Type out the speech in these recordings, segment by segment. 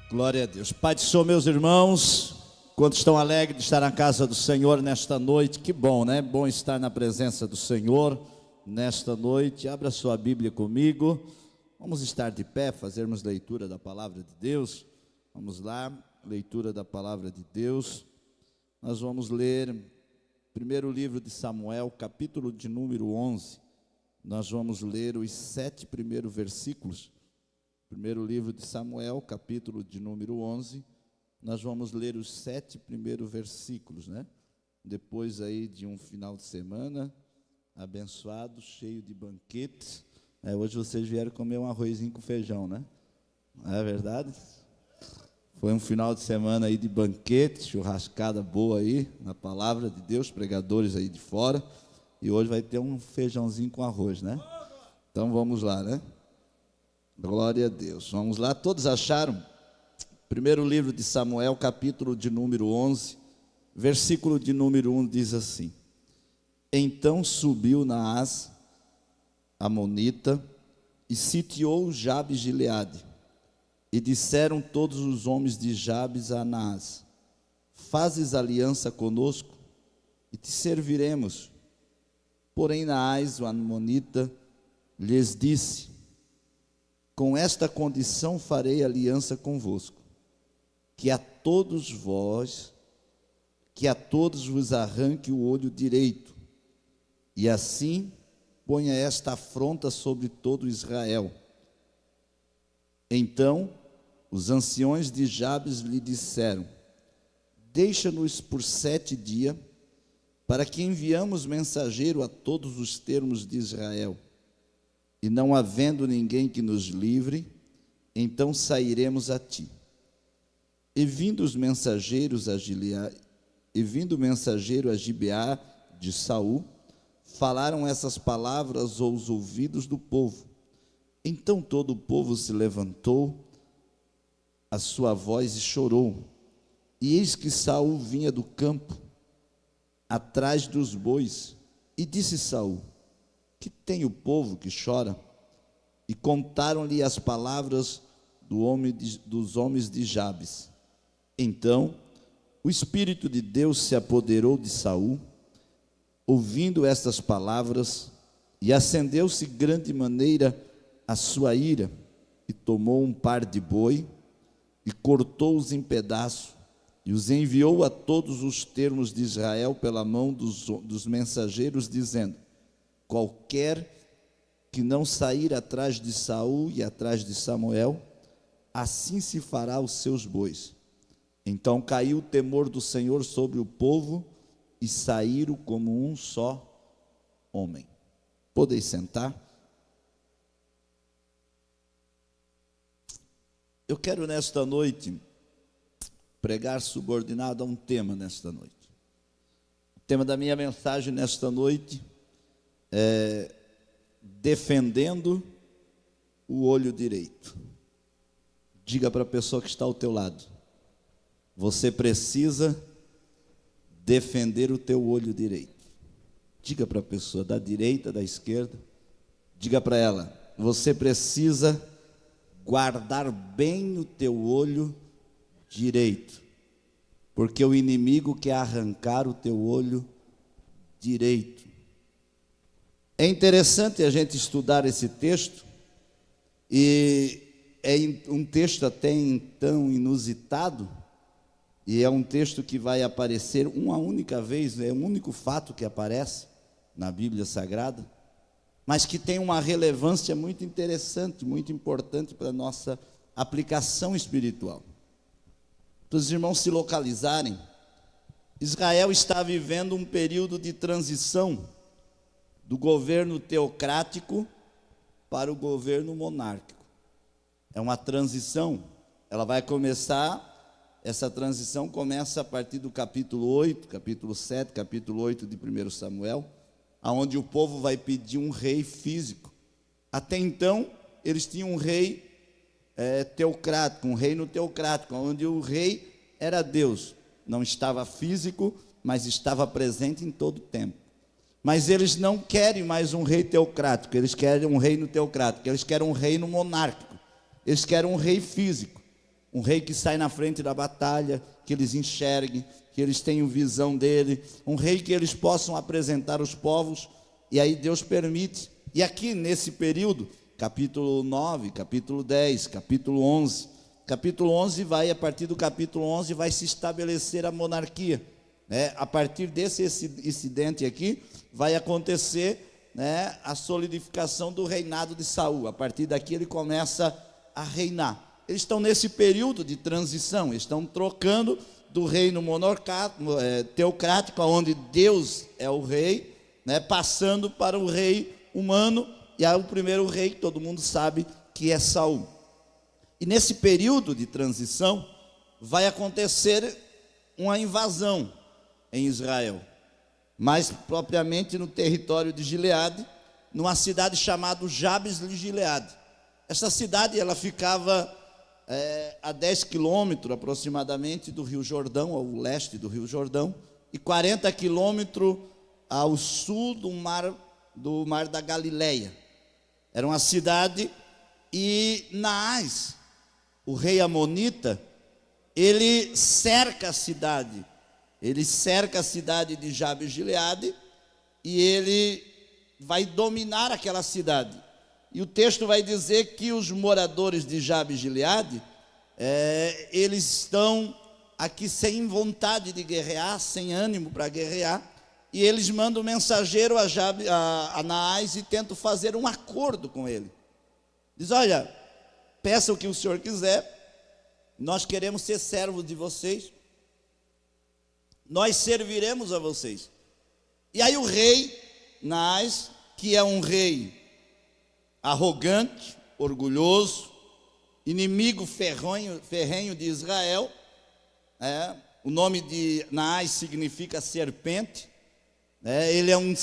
Glória a Deus. Pai do Senhor, meus irmãos, quantos estão alegres de estar na casa do Senhor nesta noite? Que bom, né? Bom estar na presença do Senhor nesta noite. Abra sua Bíblia comigo. Vamos estar de pé, fazermos leitura da palavra de Deus. Vamos lá, leitura da palavra de Deus. Nós vamos ler primeiro livro de Samuel, capítulo de número 11. Nós vamos ler os 7 primeiros versículos. Primeiro livro de Samuel, capítulo de número 11, nós vamos ler os 7 primeiros versículos, né? Depois aí de um final de semana abençoado, cheio de banquetes. Hoje vocês vieram comer um arrozinho com feijão, né? Não é verdade? Foi um final de semana aí de banquete, churrascada boa aí, na palavra de Deus, pregadores aí de fora. E hoje vai ter um feijãozinho com arroz, né? Então vamos lá, né? Glória a Deus. Vamos lá, todos acharam? Primeiro livro de Samuel, capítulo de número 11, versículo de número 1 diz assim: Então subiu Naás, amonita, e sitiou Jabes de Gileade. E disseram todos os homens de Jabes a Naás: Fazes aliança conosco, e te serviremos. Porém Naás, o amonita, lhes disse: Com esta condição farei aliança convosco, que a todos vos arranque o olho direito, e assim ponha esta afronta sobre todo Israel. Então os anciões de Jabes lhe disseram: Deixa-nos por 7 dias, para que enviamos mensageiro a todos os termos de Israel. E não havendo ninguém que nos livre, então sairemos a ti. E vindo o mensageiro a Gibeá de Saul, falaram essas palavras aos ouvidos do povo. Então todo o povo se levantou a sua voz e chorou. E eis que Saul vinha do campo, atrás dos bois, e disse Saul: Que tem o povo que chora? E contaram-lhe as palavras dos homens de Jabes. Então o Espírito de Deus se apoderou de Saul, ouvindo estas palavras, e acendeu-se grande maneira a sua ira, e tomou um par de boi, e cortou-os em pedaços, e os enviou a todos os termos de Israel pela mão dos mensageiros, dizendo: Qualquer que não sair atrás de Saul e atrás de Samuel, assim se fará aos seus bois. Então caiu o temor do Senhor sobre o povo, e saíram como um só homem. Podeis sentar. Eu quero nesta noite pregar subordinado a um tema nesta noite. O tema da minha mensagem nesta noite é defendendo o olho direito. Diga para a pessoa que está ao teu lado: você precisa defender o teu olho direito. Diga para a pessoa da direita, da esquerda, diga para ela: você precisa guardar bem o teu olho direito, porque o inimigo quer arrancar o teu olho direito. É interessante a gente estudar esse texto, e é um texto até então inusitado, e é um texto que vai aparecer uma única vez, é o único fato que aparece na Bíblia Sagrada, mas que tem uma relevância muito interessante, muito importante para a nossa aplicação espiritual. Para os irmãos se localizarem, Israel está vivendo um período de transição do governo teocrático para o governo monárquico. É uma transição, ela vai começar, essa transição começa a partir do capítulo 8, capítulo 7, capítulo 8 de 1 Samuel, onde o povo vai pedir um rei físico. Até então, eles tinham um rei teocrático, um reino teocrático, onde o rei era Deus, não estava físico, mas estava presente em todo o tempo. Mas eles não querem mais um rei teocrático, eles querem um reino teocrático, eles querem um reino monárquico, eles querem um rei físico. Um rei que sai na frente da batalha, que eles enxerguem, que eles tenham visão dele. Um rei que eles possam apresentar aos povos. E aí Deus permite. E aqui nesse período, capítulo 9, capítulo 10, capítulo 11. Capítulo 11 vai, a partir do capítulo 11, vai se estabelecer a monarquia. A partir desse incidente aqui, vai acontecer a solidificação do reinado de Saul. A partir daqui ele começa a reinar. Eles estão nesse período de transição, estão trocando do reino teocrático, onde Deus é o rei, passando para o rei humano, e aí o primeiro rei que todo mundo sabe que é Saul. E nesse período de transição, vai acontecer uma invasão em Israel, mais propriamente no território de Gileade, numa cidade chamada Jabes de Gileade. Essa cidade ela ficava a 10 quilômetros aproximadamente do Rio Jordão, ao leste do Rio Jordão, e 40 quilômetros ao sul do mar da Galileia. Era uma cidade, e Naás, o rei amonita, ele cerca a cidade de Jabes de Gileade, e ele vai dominar aquela cidade. E o texto vai dizer que os moradores de Jabes de Gileade, eles estão aqui sem vontade de guerrear, sem ânimo para guerrear, e eles mandam um mensageiro a Naás e tentam fazer um acordo com ele. Diz: olha, peça o que o senhor quiser, nós queremos ser servos de vocês, nós serviremos a vocês. E aí o rei Naás, que é um rei arrogante, orgulhoso, inimigo ferrenho de Israel, o nome de Naás significa serpente, ele é um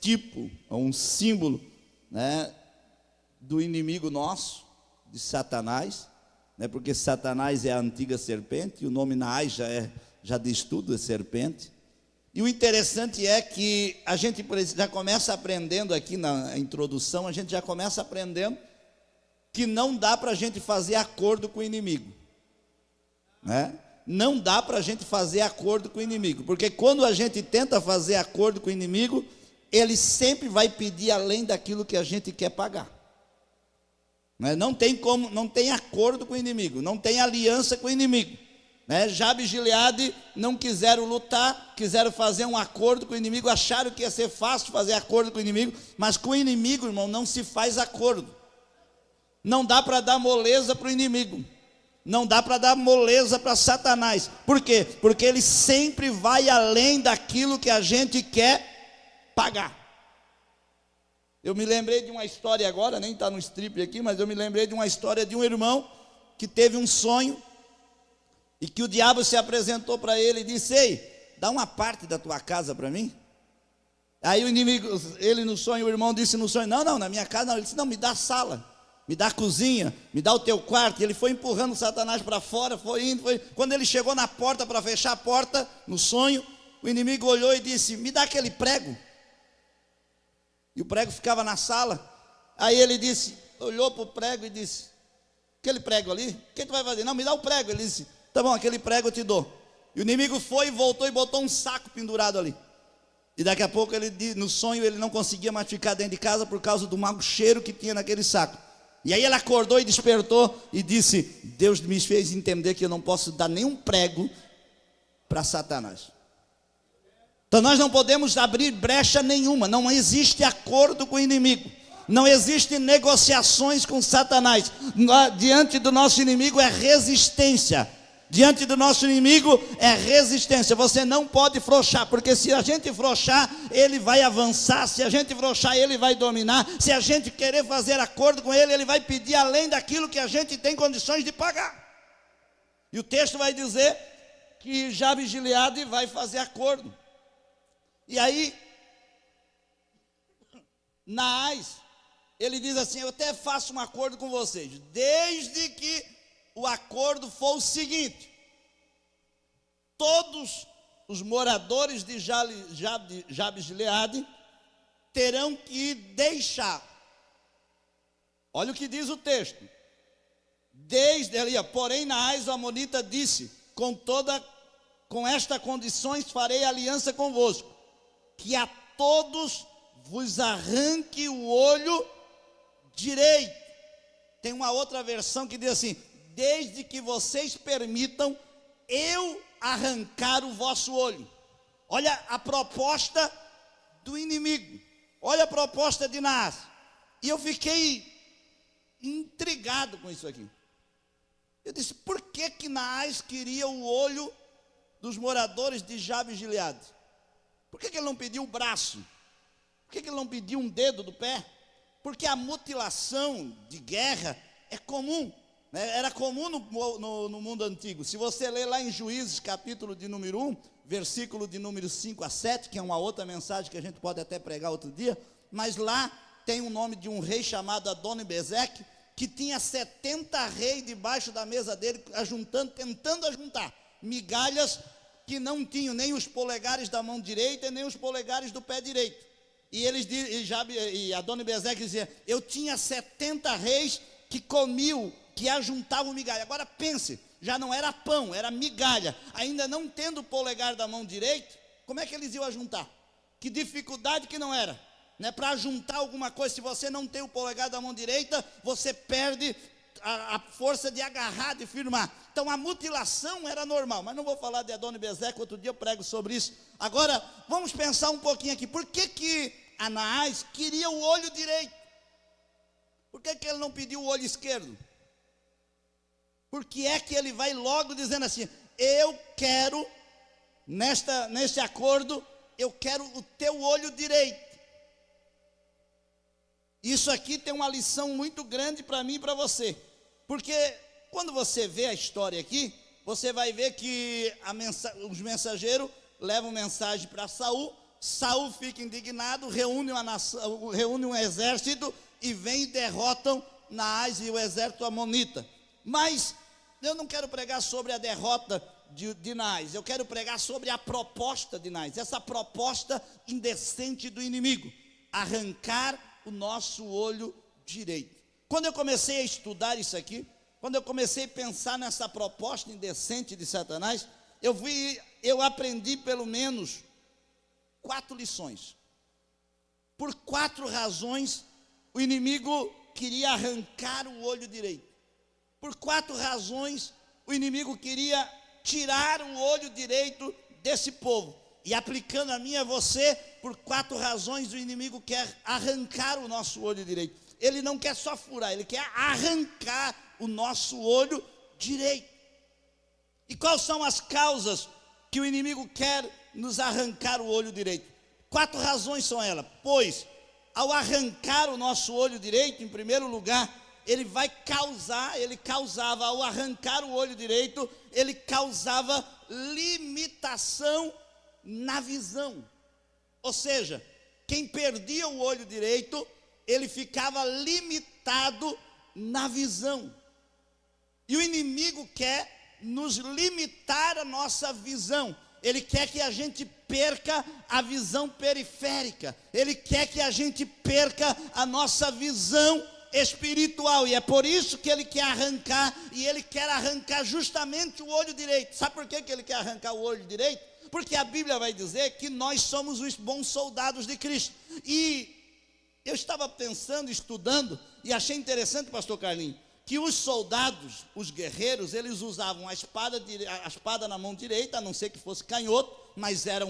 tipo, um símbolo do inimigo nosso, de Satanás, porque Satanás é a antiga serpente, e o nome Naás já diz tudo, é serpente. E o interessante é que a gente já começa aprendendo aqui na introdução, a gente já começa aprendendo que não dá para a gente fazer acordo com o inimigo. Não dá para a gente fazer acordo com o inimigo, porque quando a gente tenta fazer acordo com o inimigo, ele sempre vai pedir além daquilo que a gente quer pagar. Não tem como, não tem acordo com o inimigo, não tem aliança com o inimigo. Jabes de Gileade não quiseram lutar, quiseram fazer um acordo com o inimigo, acharam que ia ser fácil fazer acordo com o inimigo, mas com o inimigo, irmão, não se faz acordo. Não dá para dar moleza para o inimigo, não dá para dar moleza para Satanás. Por quê? Porque ele sempre vai além daquilo que a gente quer pagar. Eu me lembrei de uma história agora, nem está no strip aqui, mas eu me lembrei de uma história de um irmão que teve um sonho, e que o diabo se apresentou para ele e disse: ei, dá uma parte da tua casa para mim. Aí o inimigo, ele no sonho, o irmão disse no sonho: não, na minha casa não. Ele disse: não, me dá a sala, me dá a cozinha, me dá o teu quarto. E ele foi empurrando Satanás para fora, foi indo. Quando ele chegou na porta para fechar a porta, no sonho, o inimigo olhou e disse: me dá aquele prego. E o prego ficava na sala. Aí ele disse, olhou para o prego e disse: aquele prego ali, o que tu vai fazer? Não, me dá o prego. Ele disse: tá bom, aquele prego eu te dou. E o inimigo foi, voltou e botou um saco pendurado ali. E daqui a pouco, no sonho, ele não conseguia mais ficar dentro de casa por causa do mau cheiro que tinha naquele saco. E aí ele acordou e despertou e disse: Deus me fez entender que eu não posso dar nenhum prego para Satanás. Então nós não podemos abrir brecha nenhuma, não existe acordo com o inimigo, não existem negociações com Satanás. Diante do nosso inimigo é resistência. Diante do nosso inimigo é resistência. Você não pode frouxar, porque se a gente frouxar, ele vai avançar. Se a gente frouxar, ele vai dominar. Se a gente querer fazer acordo com ele, ele vai pedir além daquilo que a gente tem condições de pagar. E o texto vai dizer que Jabes de Gileade vai fazer acordo. E aí Naás, ele diz assim: eu até faço um acordo com vocês, desde que o acordo for o seguinte: todos os moradores de Jabes de Gileade terão que deixar, olha o que diz o texto, Desde ali, porém Naás o amonita disse: com esta condições farei aliança convosco, que a todos vos arranque o olho direito. Tem uma outra versão que diz assim: desde que vocês permitam eu arrancar o vosso olho. Olha a proposta do inimigo, olha a proposta de Naás. E eu fiquei intrigado com isso aqui. Eu disse: por que Naás queria o olho dos moradores de Jabes e Gileade? Por que ele não pediu o braço? Por que ele não pediu um dedo do pé? Porque a mutilação de guerra é comum, né? Era comum no mundo antigo. Se você ler lá em Juízes, capítulo de número 1, versículo de número 5 a 7, que é uma outra mensagem que a gente pode até pregar outro dia, mas lá tem o nome de um rei chamado Adoni-Bezeque, que tinha 70 reis debaixo da mesa dele, tentando ajuntar migalhas que não tinham nem os polegares da mão direita, nem os polegares do pé direito. E Adoni-Bezeque dizia: eu tinha 70 reis que comiam, que ajuntavam migalha. Agora pense, já não era pão, era migalha. Ainda não tendo o polegar da mão direita, como é que eles iam ajuntar? Que dificuldade que não era, né? Para juntar alguma coisa, se você não tem o polegar da mão direita, você perde a força de agarrar, de firmar. Então a mutilação era normal, mas não vou falar de Adoni-Bezeque, outro dia eu prego sobre isso. Agora vamos pensar um pouquinho aqui. Por que Naás queria o olho direito? Por que ele não pediu o olho esquerdo? Por que é que ele vai logo dizendo assim: eu quero, neste acordo, eu quero o teu olho direito? Isso aqui tem uma lição muito grande para mim e para você, porque quando você vê a história aqui, você vai ver que os mensageiros levam mensagem para Saul. Saul fica indignado, reúne um exército e vem e derrotam Naás e o exército amonita. Mas eu não quero pregar sobre a derrota de Naás, eu quero pregar sobre a proposta de Naás, essa proposta indecente do inimigo: arrancar o nosso olho direito. Quando eu comecei a estudar isso aqui, quando eu comecei a pensar nessa proposta indecente de Satanás, eu aprendi pelo menos 4 lições. Por 4 razões o inimigo queria arrancar o olho direito. Por 4 razões o inimigo queria tirar o olho direito desse povo. E aplicando a mim e a você, por 4 razões o inimigo quer arrancar o nosso olho direito. Ele não quer só furar, ele quer arrancar o nosso olho direito. E quais são as causas que o inimigo quer nos arrancar o olho direito? 4 razões são elas. Pois, ao arrancar o nosso olho direito, em primeiro lugar, ele causava, ao arrancar o olho direito, ele causava limitação na visão. Ou seja, quem perdia o olho direito, ele ficava limitado na visão. E o inimigo quer nos limitar a nossa visão. Ele quer que a gente perca a visão periférica. Ele quer que a gente perca a nossa visão espiritual. E é por isso que ele quer arrancar. E ele quer arrancar justamente o olho direito. Sabe por que ele quer arrancar o olho direito? Porque a Bíblia vai dizer que nós somos os bons soldados de Cristo. E eu estava pensando, estudando, e achei interessante, pastor Carlinhos, que os soldados, os guerreiros, eles usavam a espada na mão direita, a não ser que fosse canhoto, mas era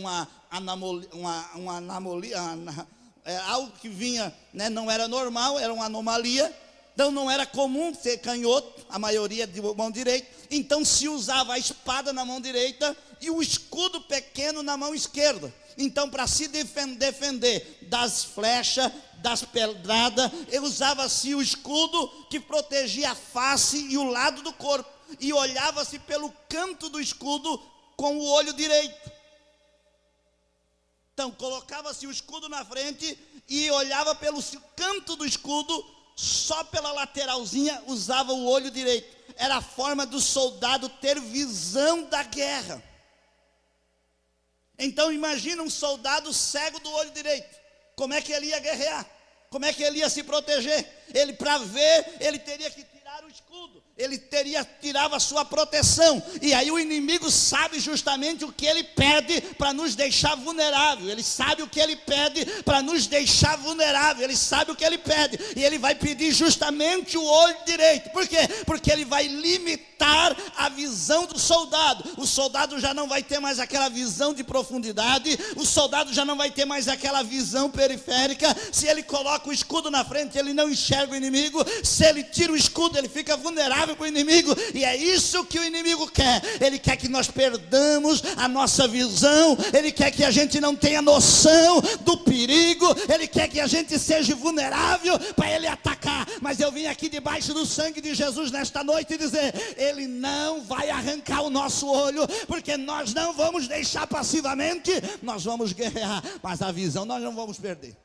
algo que vinha, né, não era normal, era uma anomalia. Então não era comum ser canhoto, a maioria de mão direita. Então se usava a espada na mão direita e o escudo pequeno na mão esquerda. Então, para se defender das flechas, das pedradas, usava-se o escudo que protegia a face e o lado do corpo, e olhava-se pelo canto do escudo com o olho direito. Então colocava-se o escudo na frente e olhava pelo canto do escudo, só pela lateralzinha usava o olho direito. Era a forma do soldado ter visão da guerra. Então imagina um soldado cego do olho direito, como é que ele ia guerrear? Como é que ele ia se proteger? Ele, para ver, ele teria que tirar o escudo, ele tirava a sua proteção. E aí o inimigo sabe justamente o que ele pede para nos deixar vulnerável. Ele sabe o que ele pede para nos deixar vulnerável. Ele sabe o que ele pede. E ele vai pedir justamente o olho direito. Por quê? Porque ele vai limitar a visão do soldado. O soldado já não vai ter mais aquela visão de profundidade. O soldado já não vai ter mais aquela visão periférica. Se ele coloca o escudo na frente, ele não enxerga o inimigo. Se ele tira o escudo, ele fica vulnerável para o inimigo. E é isso que o inimigo quer. Ele quer que nós perdamos a nossa visão. Ele quer que a gente não tenha noção do perigo. Ele quer que a gente seja vulnerável para ele atacar. Mas eu vim aqui debaixo do sangue de Jesus nesta noite dizer: ele não vai arrancar o nosso olho, porque nós não vamos deixar passivamente. Nós vamos guerrear, mas a visão nós não vamos perder.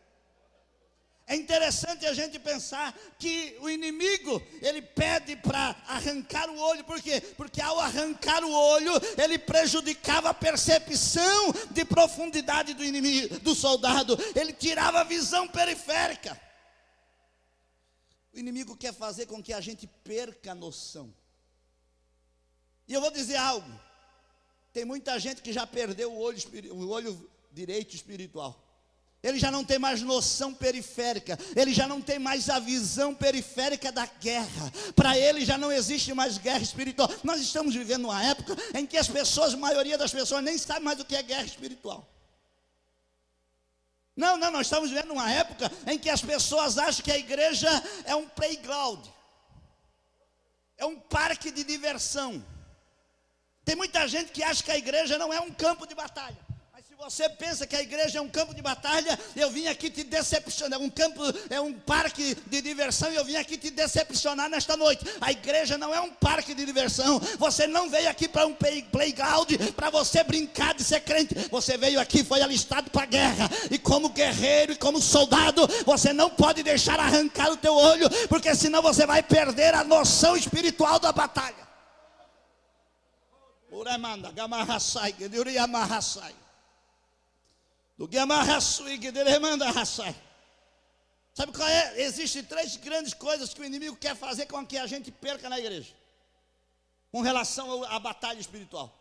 É interessante a gente pensar que o inimigo, ele pede para arrancar o olho. Por quê? Porque ao arrancar o olho, ele prejudicava a percepção de profundidade do inimigo, do soldado. Ele tirava a visão periférica. O inimigo quer fazer com que a gente perca a noção. E eu vou dizer algo: tem muita gente que já perdeu o olho direito espiritual. Ele já não tem mais noção periférica. Ele já não tem mais a visão periférica da guerra. Para ele já não existe mais guerra espiritual. Nós estamos vivendo uma época em que a maioria das pessoas nem sabe mais o que é guerra espiritual. Não, nós estamos vivendo uma época em que as pessoas acham que a igreja é um playground. É um parque de diversão. Tem muita gente que acha que a igreja não é um campo de batalha. Se você pensa que a igreja é um campo de batalha, eu vim aqui te decepcionar. É um parque de diversão, e eu vim aqui te decepcionar nesta noite. A igreja não é um parque de diversão. Você não veio aqui para um playground para você brincar de ser crente. Você veio aqui, foi alistado para a guerra. E como guerreiro e como soldado, você não pode deixar arrancar o teu olho, porque senão você vai perder a noção espiritual da batalha. Uramanda, gamarraçai, geduriamarraçai. Sabe qual é? Existem 3 grandes coisas que o inimigo quer fazer com que a gente perca na igreja, com relação à batalha espiritual.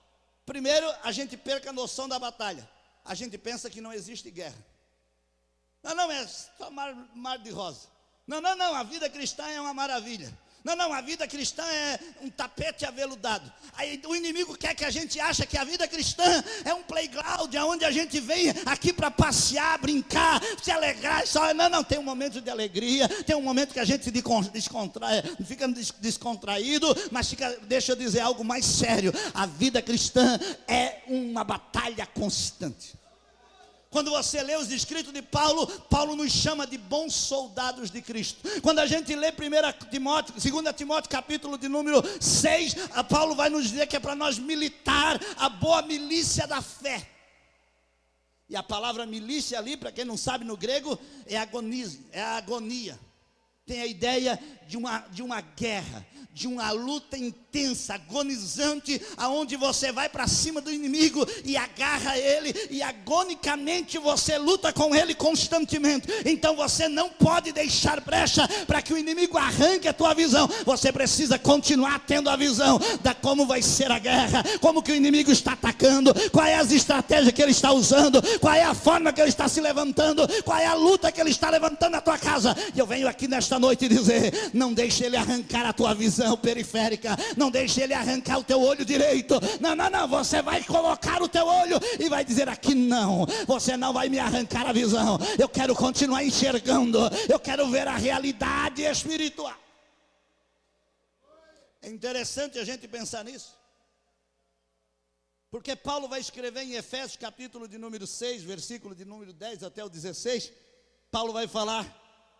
Primeiro, a gente perca a noção da batalha. A gente pensa que não existe guerra. Não, é só mar de rosa. Não, a vida cristã é uma maravilha. Não, a vida cristã é um tapete aveludado. Aí o inimigo quer que a gente ache que a vida cristã é um playground, onde a gente vem aqui para passear, brincar, se alegrar. Não, tem um momento de alegria, tem um momento que a gente fica descontraído, mas deixa eu dizer algo mais sério. A vida cristã é uma batalha constante. Quando você lê os escritos de Paulo, Paulo nos chama de bons soldados de Cristo. Quando a gente lê 2 Timóteo capítulo de número 6, Paulo vai nos dizer que é para nós militar a boa milícia da fé. E a palavra milícia ali, para quem não sabe no grego, é a agonia. Tem a ideia de uma guerra, de uma luta intensa, agonizante, aonde você vai para cima do inimigo e agarra ele, e agonicamente você luta com ele constantemente. Então você não pode deixar brecha para que o inimigo arranque a tua visão. Você precisa continuar tendo a visão de como vai ser a guerra, como que o inimigo está atacando, qual é as estratégias que ele está usando, qual é a forma que ele está se levantando, qual é a luta que ele está levantando na tua casa. E eu venho aqui nesta noite dizer: não deixe ele arrancar a tua visão periférica, não deixe ele arrancar o teu olho direito. Não, você vai colocar o teu olho e vai dizer: aqui não, você não vai me arrancar a visão. Eu quero continuar enxergando, eu quero ver a realidade espiritual. É interessante a gente pensar nisso, porque Paulo vai escrever em Efésios capítulo de número 6, versículo de número 10 até o 16. Paulo vai falar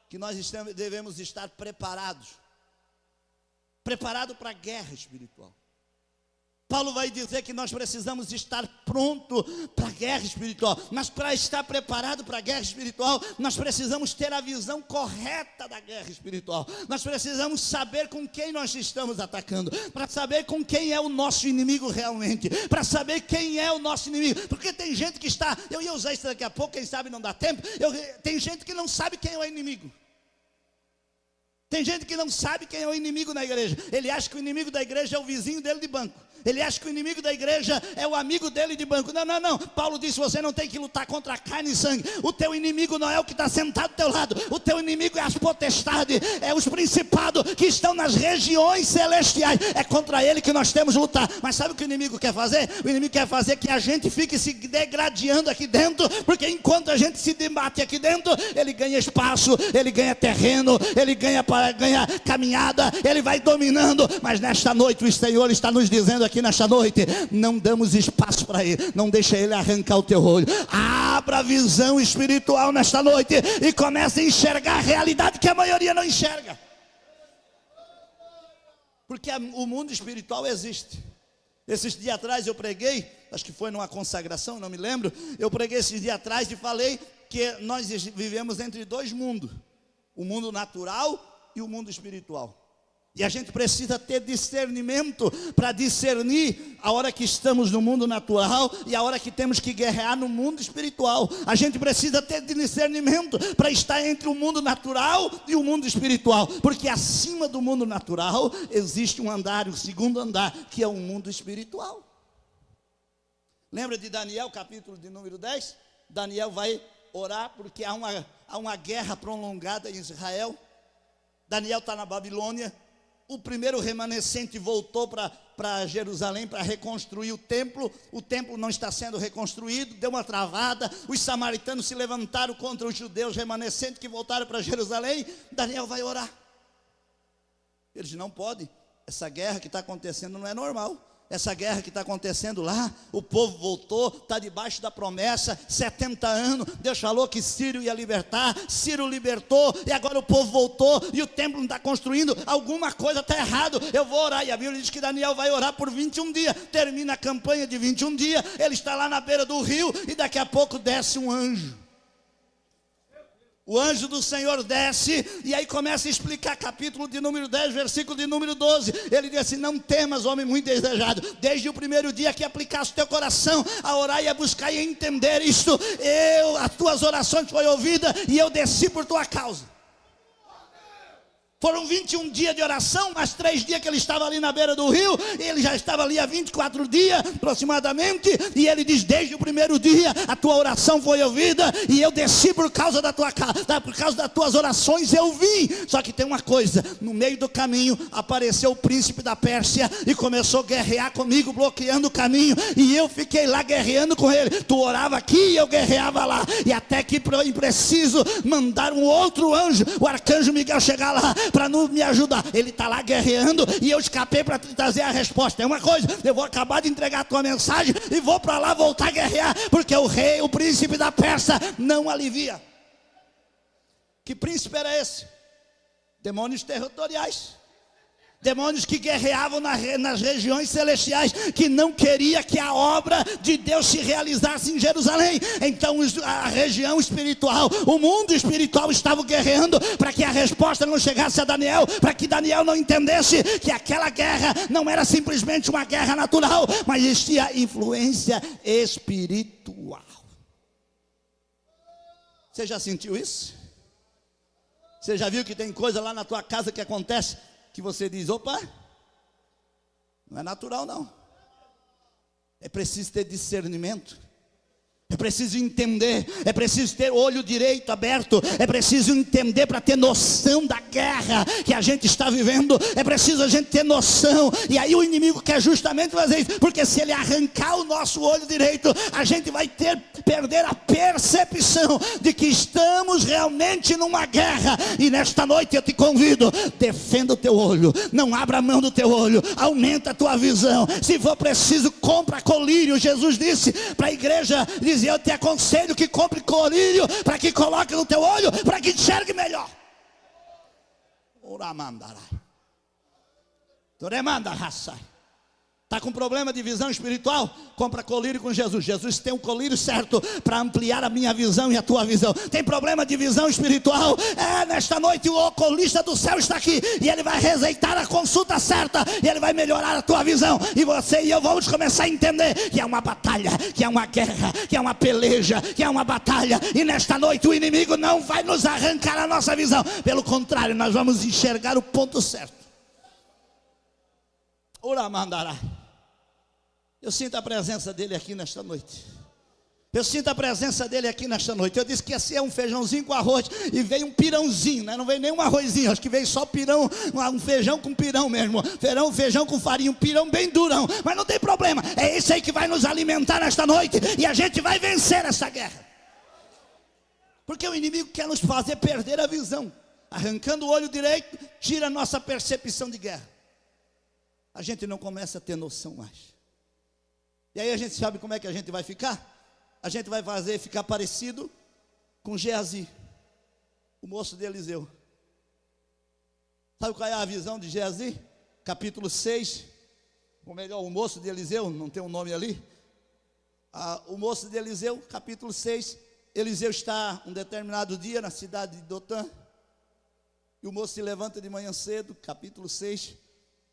que nós devemos estar preparados para a guerra espiritual. Paulo vai dizer que nós precisamos estar pronto para a guerra espiritual. Mas para estar preparado para a guerra espiritual, nós precisamos ter a visão correta da guerra espiritual. Nós precisamos saber com quem nós estamos atacando, para saber com quem é o nosso inimigo realmente, para saber quem é o nosso inimigo. Porque tem gente que está, eu ia usar isso daqui a pouco, quem sabe não dá tempo. Tem gente que não sabe quem é o inimigo. Tem gente que não sabe quem é o inimigo na igreja. Ele acha que o inimigo da igreja é o vizinho dele de banco. Ele acha que o inimigo da igreja é o amigo dele de banco. Não, não, não. Paulo disse, você não tem que lutar contra carne e sangue. O teu inimigo não é o que está sentado do teu lado. O teu inimigo é as potestades, é os principados que estão nas regiões celestiais. É contra ele que nós temos que lutar. Mas sabe o que o inimigo quer fazer? O inimigo quer fazer que a gente fique se degradando aqui dentro, porque enquanto a gente se debate aqui dentro, ele ganha espaço, ele ganha terreno, ele ganha caminhada, ele vai dominando. Mas nesta noite o Senhor está nos dizendo aqui nesta noite, não damos espaço para ele, não deixa ele arrancar o teu olho. Abra a visão espiritual nesta noite e comece a enxergar a realidade que a maioria não enxerga, porque o mundo espiritual existe. Esses dias atrás eu preguei, acho que foi numa consagração, não me lembro. Eu preguei esses dias atrás e falei que nós vivemos entre dois mundos, o mundo natural e o mundo espiritual. E a gente precisa ter discernimento para discernir a hora que estamos no mundo natural e a hora que temos que guerrear no mundo espiritual. A gente precisa ter discernimento para estar entre o mundo natural e o mundo espiritual, porque acima do mundo natural existe um andar, um segundo andar, que é o mundo espiritual. Lembra de Daniel, capítulo de número 10? Daniel vai orar porque há uma guerra prolongada em Israel. Daniel está na Babilônia. O primeiro remanescente voltou para Jerusalém para reconstruir o templo não está sendo reconstruído, deu uma travada, os samaritanos se levantaram contra os judeus remanescentes que voltaram para Jerusalém. Daniel vai orar. Eles não podem, essa guerra que está acontecendo não é normal. Essa guerra que está acontecendo lá, o povo voltou, está debaixo da promessa, 70 anos, Deus falou que Ciro ia libertar, Ciro libertou, e agora o povo voltou, e o templo não está construindo, alguma coisa está errado. Eu vou orar, e a Bíblia diz que Daniel vai orar por 21 dias, termina a campanha de 21 dias, ele está lá na beira do rio, e daqui a pouco desce um anjo. O anjo do Senhor desce e aí começa a explicar, capítulo de número 10, versículo de número 12. Ele diz assim: não temas, homem muito desejado, desde o primeiro dia que aplicaste o teu coração a orar e a buscar e a entender isto, as tuas orações foram ouvidas e eu desci por tua causa. Foram 21 dias de oração, mas 3 dias que ele estava ali na beira do rio, ele já estava ali há 24 dias aproximadamente, e ele diz: desde o primeiro dia a tua oração foi ouvida, e eu desci por causa da tua casa, por causa das tuas orações eu vim. Só que tem uma coisa, no meio do caminho apareceu o príncipe da Pérsia e começou a guerrear comigo, bloqueando o caminho, e eu fiquei lá guerreando com ele. Tu orava aqui e eu guerreava lá, e até que preciso mandar um outro anjo, o arcanjo Miguel, chegar lá para não me ajudar. Ele está lá guerreando e eu escapei para te trazer a resposta. É uma coisa, eu vou acabar de entregar a tua mensagem e vou para lá voltar a guerrear, porque o rei, o príncipe da Pérsia não alivia. Que príncipe era esse? Demônios territoriais, demônios que guerreavam nas regiões celestiais, que não queria que a obra de Deus se realizasse em Jerusalém. Então a região espiritual, o mundo espiritual estava guerreando para que a resposta não chegasse a Daniel, para que Daniel não entendesse que aquela guerra não era simplesmente uma guerra natural, mas existia influência espiritual. Você já sentiu isso? Você já viu que tem coisa lá na tua casa que acontece que você diz: opa, não é natural não. É preciso ter discernimento, é preciso entender, é preciso ter olho direito aberto, é preciso entender para ter noção da guerra que a gente está vivendo. É preciso a gente ter noção, e aí o inimigo quer justamente fazer isso, porque se ele arrancar o nosso olho direito, a gente vai perder a percepção de que estamos realmente numa guerra. E nesta noite eu te convido: defenda o teu olho, não abra mão do teu olho, aumenta a tua visão. Se for preciso, compra colírio. Jesus disse para a igreja, dizia: eu te aconselho que compre colírio para que coloque no teu olho, para que enxergue melhor. Está com problema de visão espiritual? Compra colírio com Jesus. Jesus tem um colírio certo para ampliar a minha visão e a tua visão. Tem problema de visão espiritual? Nesta noite o oculista do céu está aqui. E ele vai receitar a consulta certa. E ele vai melhorar a tua visão. E você e eu vamos começar a entender que é uma batalha, que é uma guerra, que é uma peleja, que é uma batalha. E nesta noite o inimigo não vai nos arrancar a nossa visão. Pelo contrário, nós vamos enxergar o ponto certo. Ora mandará. Eu sinto a presença dele aqui nesta noite. Eu sinto a presença dele aqui nesta noite. Eu disse que ia ser um feijãozinho com arroz. E veio um pirãozinho, né? Não veio nem um arrozinho. Acho que veio só pirão. Um feijão com pirão mesmo. Feijão com farinha. Um pirão bem durão. Mas não tem problema. É esse aí que vai nos alimentar nesta noite. E a gente vai vencer essa guerra. Porque o inimigo quer nos fazer perder a visão. Arrancando o olho direito, tira a nossa percepção de guerra. A gente não começa a ter noção mais. E aí a gente sabe como é que a gente vai ficar? A gente vai fazer ficar parecido com Geazi, o moço de Eliseu. Sabe qual é a visão de Geazi? Capítulo 6, ou melhor, o moço de Eliseu, não tem um nome ali. O moço de Eliseu, capítulo 6, Eliseu está um determinado dia na cidade de Dotã. E o moço se levanta de manhã cedo, capítulo 6.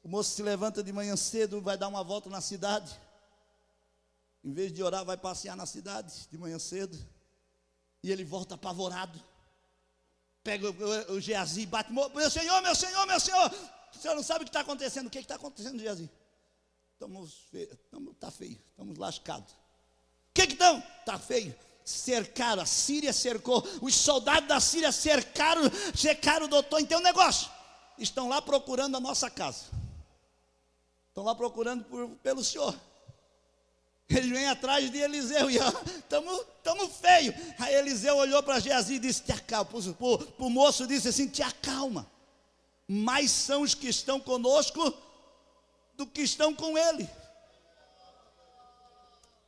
O moço se levanta de manhã cedo, vai dar uma volta na cidade. Em vez de orar, vai passear na cidade de manhã cedo. E ele volta apavorado. Pega o Geazi e bate. Meu senhor, meu senhor, meu senhor. O senhor não sabe o que está acontecendo. O que está acontecendo, Geazi? Está feio, estamos lascados. O que estão? Está feio. Cercaram, a Síria cercou. Os soldados da Síria cercaram o doutor. Então, negócio. Estão lá procurando a nossa casa. Estão lá procurando pelo senhor. Eles vêm atrás de Eliseu e estamos feios. Aí Eliseu olhou para Geazi e disse: te acalma. Para o moço disse assim: te acalma. Mais são os que estão conosco do que estão com ele.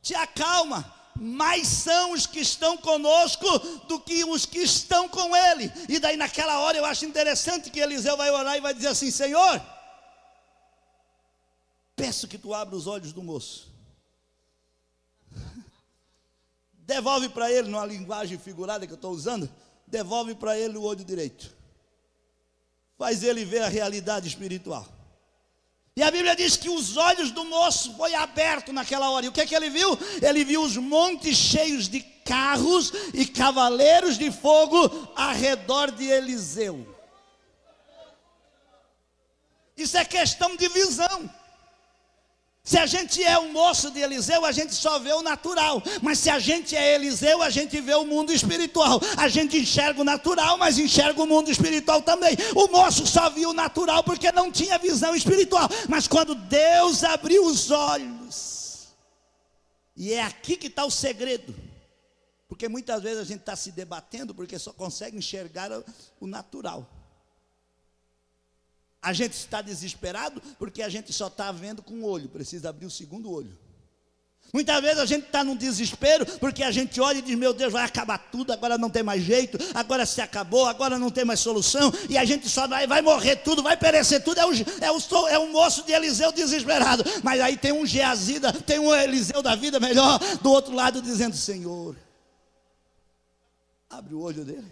Te acalma. Mais são os que estão conosco do que os que estão com ele. E daí naquela hora eu acho interessante que Eliseu vai orar e vai dizer assim: Senhor, peço que tu abra os olhos do moço. Devolve para ele, numa linguagem figurada que eu estou usando, devolve para ele o olho direito. Faz ele ver a realidade espiritual. E a Bíblia diz que os olhos do moço foi aberto naquela hora. E o que é que ele viu? Ele viu os montes cheios de carros e cavaleiros de fogo ao redor de Eliseu. Isso é questão de visão. Se a gente é o moço de Eliseu, a gente só vê o natural. Mas se a gente é Eliseu, a gente vê o mundo espiritual. A gente enxerga o natural, mas enxerga o mundo espiritual também. O moço só viu o natural porque não tinha visão espiritual. Mas quando Deus abriu os olhos, e é aqui que está o segredo. Porque muitas vezes a gente está se debatendo porque só consegue enxergar o natural. A gente está desesperado porque a gente só está vendo com o olho, precisa abrir o segundo olho. Muitas vezes a gente está num desespero porque a gente olha e diz: meu Deus, vai acabar tudo, agora não tem mais jeito, agora se acabou, agora não tem mais solução, e a gente só vai morrer tudo, vai perecer tudo. É um moço de Eliseu desesperado. Mas aí tem um Geazi, tem um Eliseu da vida melhor do outro lado dizendo: Senhor, abre o olho dele.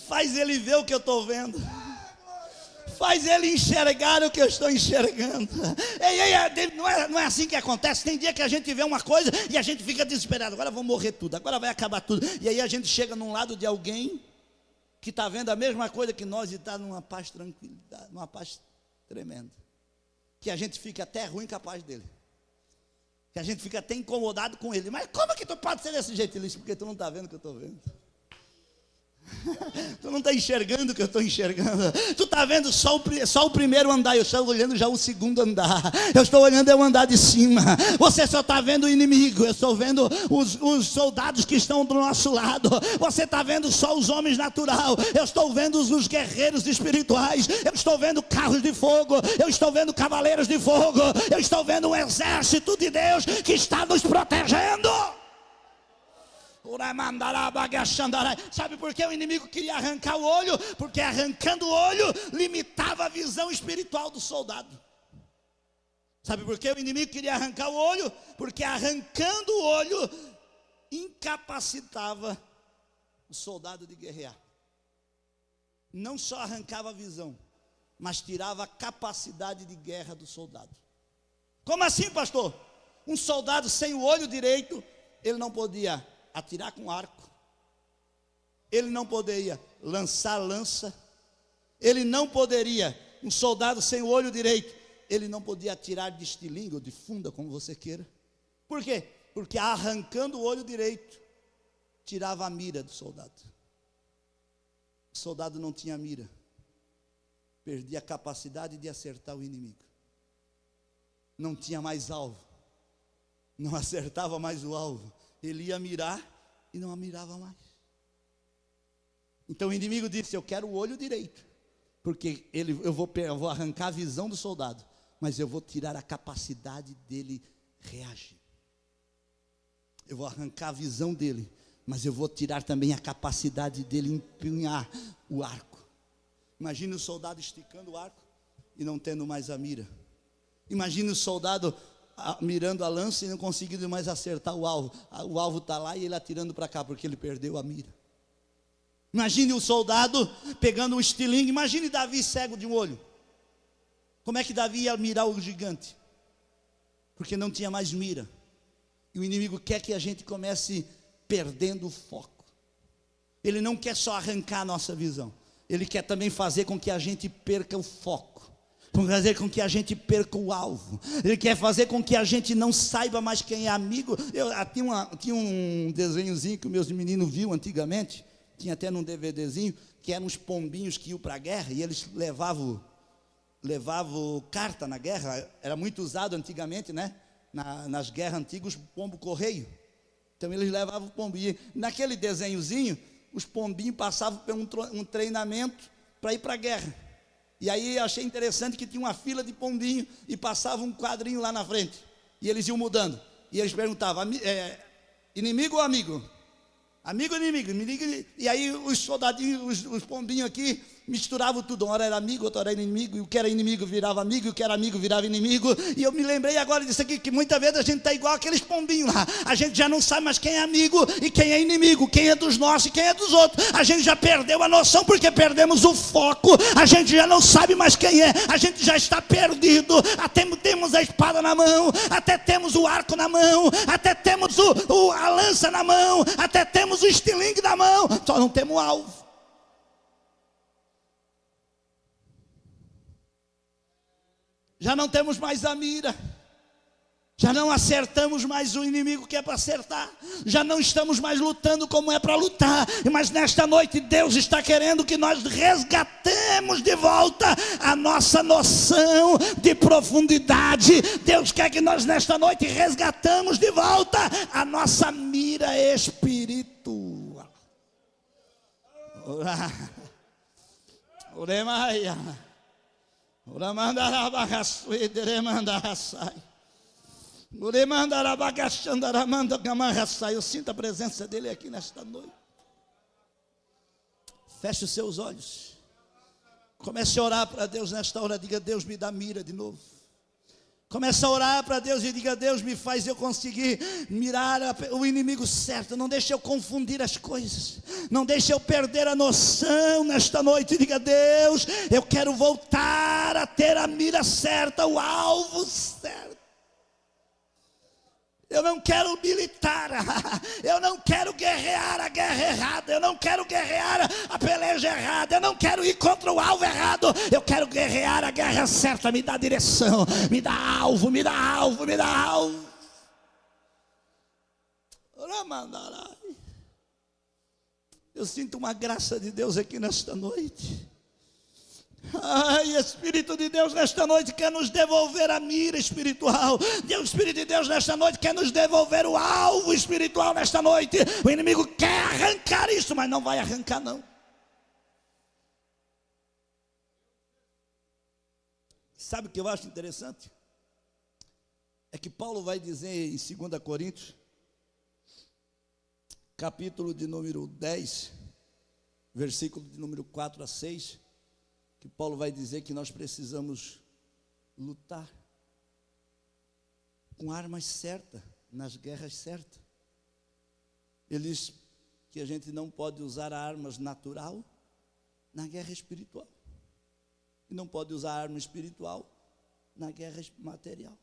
Faz ele ver o que eu estou vendo. Faz ele enxergar o que eu estou enxergando. Não é assim que acontece. Tem dia que a gente vê uma coisa e a gente fica desesperado. Agora vou morrer tudo, agora vai acabar tudo. E aí a gente chega num lado de alguém que está vendo a mesma coisa que nós e está numa paz tranquilidade, numa paz tremenda. Que a gente fica até ruim capaz dele. Que a gente fica até incomodado com ele. Mas como que tu pode ser desse jeito? Ele disse: porque tu não está vendo o que eu estou vendo. Tu não está enxergando o que eu estou enxergando. Tu está vendo só o primeiro andar. Eu estou olhando já o segundo andar. Eu estou olhando o andar de cima. Você só está vendo o inimigo. Eu estou vendo os soldados que estão do nosso lado. Você está vendo só os homens natural. Eu estou vendo os guerreiros espirituais. Eu estou vendo carros de fogo. Eu estou vendo cavaleiros de fogo. Eu estou vendo um exército de Deus que está nos protegendo. Sabe por que o inimigo queria arrancar o olho? Porque arrancando o olho limitava a visão espiritual do soldado. Sabe por que o inimigo queria arrancar o olho? Porque arrancando o olho incapacitava o soldado de guerrear. Não só arrancava a visão, mas tirava a capacidade de guerra do soldado. Como assim, pastor? Um soldado sem o olho direito, ele não podia atirar com arco, ele não poderia lançar lança, ele não poderia, um soldado sem o olho direito, ele não podia atirar de estilingue ou de funda, como você queira. Por quê? Porque arrancando o olho direito, tirava a mira do soldado. O soldado não tinha mira, perdia a capacidade de acertar o inimigo, não tinha mais alvo, não acertava mais o alvo, ele ia mirar e não a mirava mais. Então o inimigo disse: eu quero o olho direito, porque eu vou arrancar a visão do soldado, mas eu vou tirar a capacidade dele reagir. Eu vou arrancar a visão dele, mas eu vou tirar também a capacidade dele empunhar o arco. Imagine o soldado esticando o arco e não tendo mais a mira. Imagine o soldado mirando a lança e não conseguindo mais acertar o alvo. O alvo está lá e ele atirando para cá, porque ele perdeu a mira. Imagine o soldado pegando um estilingue. Imagine Davi cego de um olho. Como é que Davi ia mirar o gigante? Porque não tinha mais mira. E o inimigo quer que a gente comece perdendo o foco. Ele não quer só arrancar a nossa visão, ele quer também fazer com que a gente perca o foco, fazer com que a gente perca o alvo. Ele quer fazer com que a gente não saiba mais quem é amigo. Tinha um desenhozinho que os meus meninos viam antigamente, tinha até num DVDzinho, que eram uns pombinhos que iam para a guerra, e eles levavam carta na guerra. Era muito usado antigamente, né? Nas guerras antigas, pombo correio. Então eles levavam o pombinho. Naquele desenhozinho, os pombinhos passavam por um treinamento para ir para a guerra. E aí eu achei interessante que tinha uma fila de pombinho e passava um quadrinho lá na frente. E eles iam mudando. E eles perguntavam: inimigo ou amigo? Amigo ou inimigo? E aí os soldadinhos, os pombinhos aqui, misturavam tudo. Uma hora era amigo, outra hora era inimigo. E o que era inimigo virava amigo, e o que era amigo virava inimigo. E eu me lembrei agora disso aqui, que muitas vezes a gente está igual aqueles pombinhos lá. A gente já não sabe mais quem é amigo e quem é inimigo, quem é dos nossos e quem é dos outros. A gente já perdeu a noção porque perdemos o foco. A gente já não sabe mais quem é. A gente já está perdido. Até temos a espada na mão, até temos o arco na mão, até temos a lança na mão, até temos o estilingue na mão, só não temos alvo. Já não temos mais a mira, já não acertamos mais o inimigo que é para acertar, já não estamos mais lutando como é para lutar. Mas nesta noite Deus está querendo que nós resgatemos de volta a nossa noção de profundidade. Deus quer que nós nesta noite resgatamos de volta a nossa mira espiritual. Oremaia. Eu sinto a presença dele aqui nesta noite. Feche os seus olhos, comece a orar para Deus nesta hora. Diga: Deus, me dá mira de novo. Comece a orar para Deus e diga: Deus, me faz eu conseguir mirar o inimigo certo. Não deixe eu confundir as coisas, não deixe eu perder a noção nesta noite. Diga: Deus, eu quero voltar a ter a mira certa, o alvo certo. Eu não quero militar, eu não quero guerrear a guerra errada, eu não quero guerrear a peleja errada, eu não quero ir contra o alvo errado, eu quero guerrear a guerra certa. Me dá direção, me dá alvo, me dá alvo, me dá alvo. Eu sinto uma graça de Deus aqui nesta noite. Ai, Espírito de Deus nesta noite quer nos devolver a mira espiritual. Espírito de Deus nesta noite quer nos devolver o alvo espiritual nesta noite. O inimigo quer arrancar isso, mas não vai arrancar não. Sabe o que eu acho interessante? É que Paulo vai dizer em 2 Coríntios, capítulo de número 10, versículo de número 4 a 6, que Paulo vai dizer que nós precisamos lutar com armas certas, nas guerras certas. Ele diz que a gente não pode usar armas natural na guerra espiritual. E não pode usar arma espiritual na guerra material.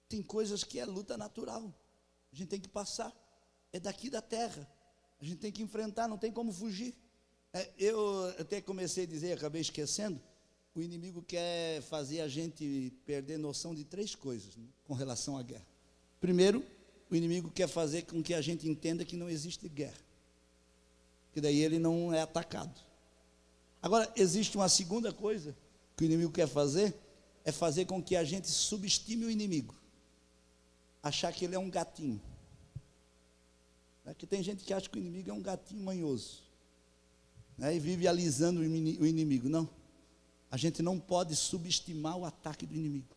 Tem coisas que é luta natural. A gente tem que passar. É daqui da terra. A gente tem que enfrentar, não tem como fugir. Eu até comecei a dizer, acabei esquecendo, o inimigo quer fazer a gente perder noção de 3 coisas, né, com relação à guerra. Primeiro, o inimigo quer fazer com que a gente entenda que não existe guerra, que daí ele não é atacado. Agora, existe uma segunda coisa que o inimigo quer fazer, é fazer com que a gente subestime o inimigo, achar que ele é um gatinho. Porque tem gente que acha que o inimigo é um gatinho manhoso, né, e vive alisando o inimigo. Não, a gente não pode subestimar o ataque do inimigo.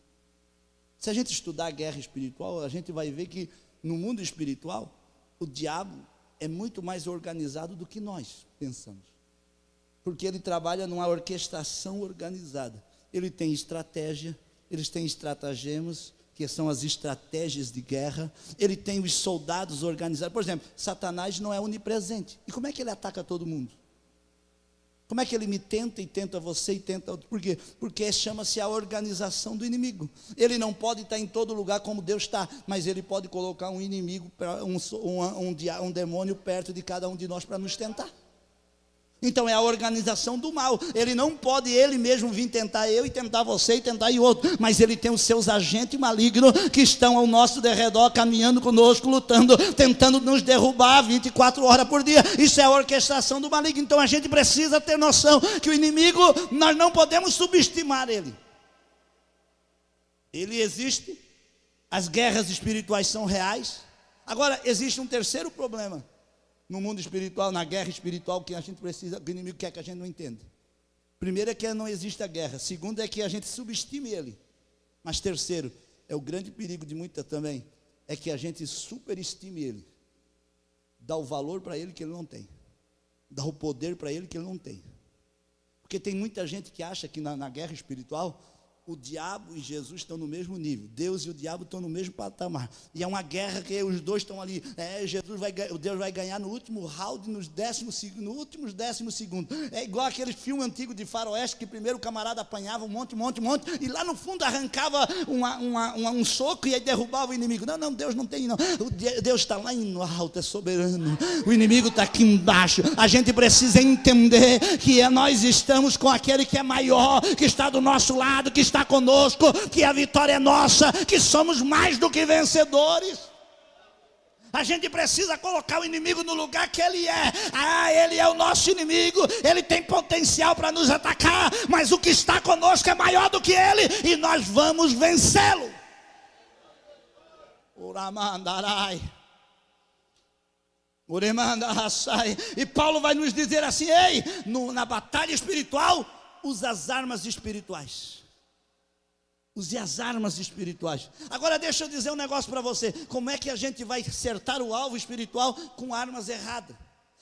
Se a gente estudar a guerra espiritual, a gente vai ver que no mundo espiritual, o diabo é muito mais organizado do que nós pensamos. Porque ele trabalha numa orquestração organizada. Ele tem estratégia, eles têm estratagemas, que são as estratégias de guerra. Ele tem os soldados organizados. Por exemplo, Satanás não é onipresente. E como é que ele ataca todo mundo? Como é que ele me tenta e tenta você e tenta outro? Por quê? Porque chama-se a organização do inimigo. Ele não pode estar em todo lugar como Deus está, mas ele pode colocar um inimigo, um demônio perto de cada um de nós para nos tentar. Então é a organização do mal. Ele não pode ele mesmo vir tentar eu e tentar você e tentar o outro, mas ele tem os seus agentes malignos que estão ao nosso derredor, caminhando conosco, lutando, tentando nos derrubar 24 horas por dia. Isso é a orquestração do maligno. Então a gente precisa ter noção que o inimigo, nós não podemos subestimar ele. Ele existe, as guerras espirituais são reais. Agora existe um terceiro problema no mundo espiritual, na guerra espiritual, que a gente precisa, que o inimigo quer que a gente não entenda. Primeiro é que não existe a guerra. Segundo é que a gente subestime ele. Mas terceiro, é o grande perigo de muita também, é que a gente superestime ele. Dá o valor para ele que ele não tem. Dá o poder para ele que ele não tem. Porque tem muita gente que acha que na guerra espiritual, o diabo e Jesus estão no mesmo nível. Deus e o diabo estão no mesmo patamar. E é uma guerra que os dois estão ali. Deus vai ganhar no último round, nos últimos 10 segundos. É igual aquele filme antigo de faroeste, que primeiro o camarada apanhava um monte, e lá no fundo arrancava um soco e aí derrubava o inimigo. Não, Deus não tem não. Deus está lá no alto, é soberano. O inimigo está aqui embaixo. A gente precisa entender que nós estamos com aquele que é maior, que está do nosso lado, que está conosco, que a vitória é nossa, que somos mais do que vencedores. A gente precisa colocar o inimigo no lugar que ele é. Ele é o nosso inimigo, ele tem potencial para nos atacar, mas o que está conosco é maior do que ele, e nós vamos vencê-lo. E Paulo vai nos dizer assim: na batalha espiritual, usa as armas espirituais. Use as armas espirituais. Agora deixa eu dizer um negócio para você. Como é que a gente vai acertar o alvo espiritual com armas erradas?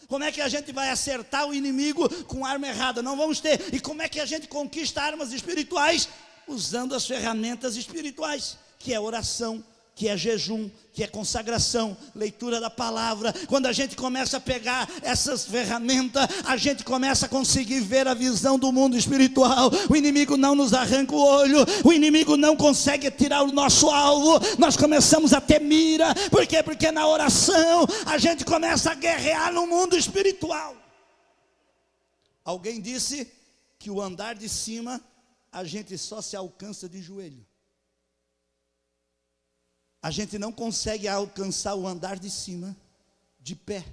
Como é que a gente vai acertar o inimigo com arma errada? Não vamos ter. E como é que a gente conquista armas espirituais? Usando as ferramentas espirituais, que é oração, que é jejum, que é consagração, leitura da palavra. Quando a gente começa a pegar essas ferramentas, a gente começa a conseguir ver a visão do mundo espiritual. O inimigo não nos arranca o olho, o inimigo não consegue tirar o nosso alvo. Nós começamos a ter mira. Por quê? Porque na oração a gente começa a guerrear no mundo espiritual. Alguém disse que o andar de cima a gente só se alcança de joelho. A gente não consegue alcançar o andar de cima de pé.